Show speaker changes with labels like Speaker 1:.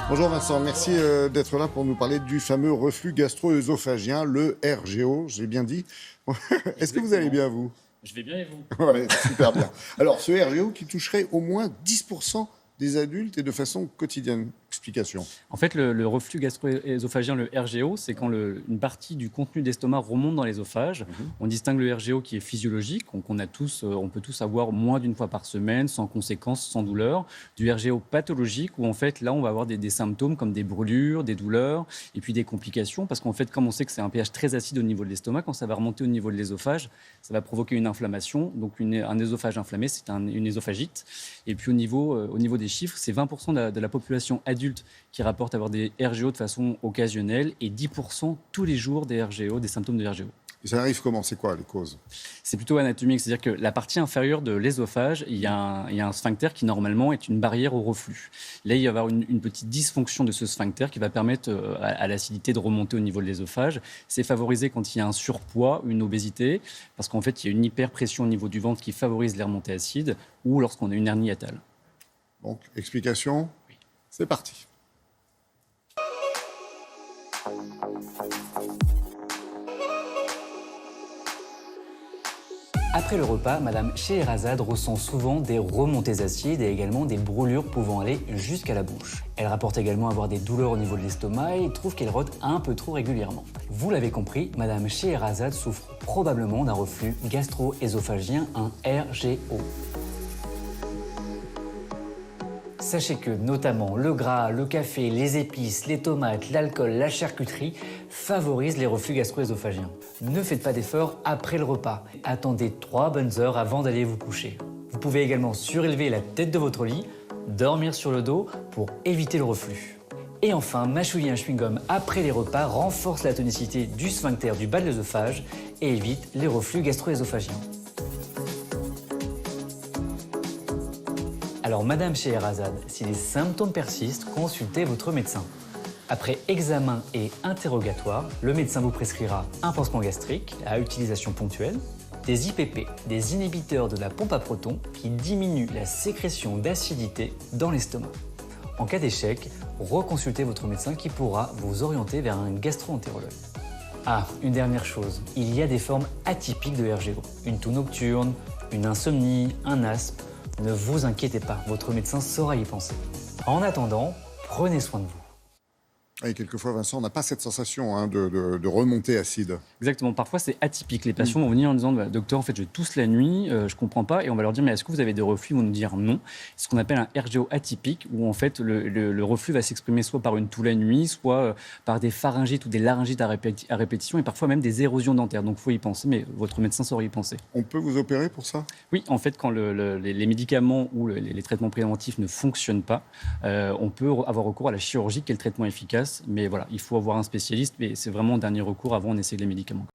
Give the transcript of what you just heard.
Speaker 1: Bonjour Vincent, merci d'être là pour nous parler du fameux reflux gastro-œsophagien, le RGO, j'ai bien dit. Est-ce que vous allez
Speaker 2: Exactement.
Speaker 1: bien, vous?
Speaker 2: Je vais bien et vous?
Speaker 1: Ouais, super bien. Alors, ce RGO qui toucherait au moins 10% des adultes et de façon quotidienne. Explication.
Speaker 2: En fait, le reflux gastro-œsophagien, le RGO, c'est quand une partie du contenu d'estomac remonte dans l'ésophage. On distingue le RGO qui est physiologique, donc on peut tous avoir moins d'une fois par semaine, sans conséquence, sans douleur, du RGO pathologique, où en fait, là, on va avoir des symptômes comme des brûlures, des douleurs, et puis des complications, parce qu'en fait, comme on sait que c'est un pH très acide au niveau de l'estomac, quand ça va remonter au niveau de l'ésophage, ça va provoquer une inflammation. Donc, un ésophage inflammé, c'est une ésophagite. Et puis, au niveau des chiffres, c'est 20% de la population adulte qui rapporte avoir des RGO de façon occasionnelle et 10% tous les jours des RGO, des symptômes de RGO.
Speaker 1: Et ça arrive comment? C'est quoi les causes?
Speaker 2: C'est plutôt anatomique, c'est-à-dire que la partie inférieure de l'ésophage, il y a un sphincter qui normalement est une barrière au reflux. Là, il va y avoir une petite dysfonction de ce sphincter qui va permettre à l'acidité de remonter au niveau de l'ésophage. C'est favorisé quand il y a un surpoids, une obésité, parce qu'en fait, il y a une hyperpression au niveau du ventre qui favorise les remontées acides, ou lorsqu'on a une hernie hiatale.
Speaker 1: Donc, explication, c'est parti.
Speaker 3: Après le repas, Madame Scheherazade ressent souvent des remontées acides et également des brûlures pouvant aller jusqu'à la bouche. Elle rapporte également avoir des douleurs au niveau de l'estomac et trouve qu'elle rote un peu trop régulièrement. Vous l'avez compris, Madame Scheherazade souffre probablement d'un reflux gastro-œsophagien, un RGO. Sachez que notamment le gras, le café, les épices, les tomates, l'alcool, la charcuterie favorisent les reflux gastro-œsophagiens. Ne faites pas d'efforts après le repas. Attendez 3 bonnes heures avant d'aller vous coucher. Vous pouvez également surélever la tête de votre lit, dormir sur le dos pour éviter le reflux. Et enfin, mâchouiller un chewing-gum après les repas renforce la tonicité du sphincter du bas de l'œsophage et évite les reflux gastro-œsophagiens. Alors, Madame Scheherazade, si les symptômes persistent, consultez votre médecin. Après examen et interrogatoire, le médecin vous prescrira un pansement gastrique à utilisation ponctuelle, des IPP, des inhibiteurs de la pompe à protons qui diminuent la sécrétion d'acidité dans l'estomac. En cas d'échec, reconsultez votre médecin qui pourra vous orienter vers un gastro-entérologue. Ah, une dernière chose, il y a des formes atypiques de RGO. Une toux nocturne, une insomnie, un asthme. Ne vous inquiétez pas, votre médecin saura y penser. En attendant, prenez soin de vous.
Speaker 1: Et quelquefois, Vincent, on n'a pas cette sensation de remontée acide.
Speaker 2: Exactement. Parfois, c'est atypique. Les patients vont venir en disant bah, docteur, en fait, je tousse la nuit, je comprends pas. Et on va leur dire mais est-ce que vous avez des reflux? Ils vont nous dire non. C'est ce qu'on appelle un RGO atypique, où en fait, le reflux va s'exprimer soit par une toux la nuit, soit par des pharyngites ou des laryngites à répétition, et parfois même des érosions dentaires. Donc, il faut y penser, mais votre médecin saura y penser.
Speaker 1: On peut vous opérer pour ça?
Speaker 2: Oui, en fait, quand les médicaments ou les traitements préventifs ne fonctionnent pas, on peut avoir recours à la chirurgie, qui est le traitement efficace. Mais voilà, il faut avoir un spécialiste, mais c'est vraiment un dernier recours. Avant, on essaie les médicaments.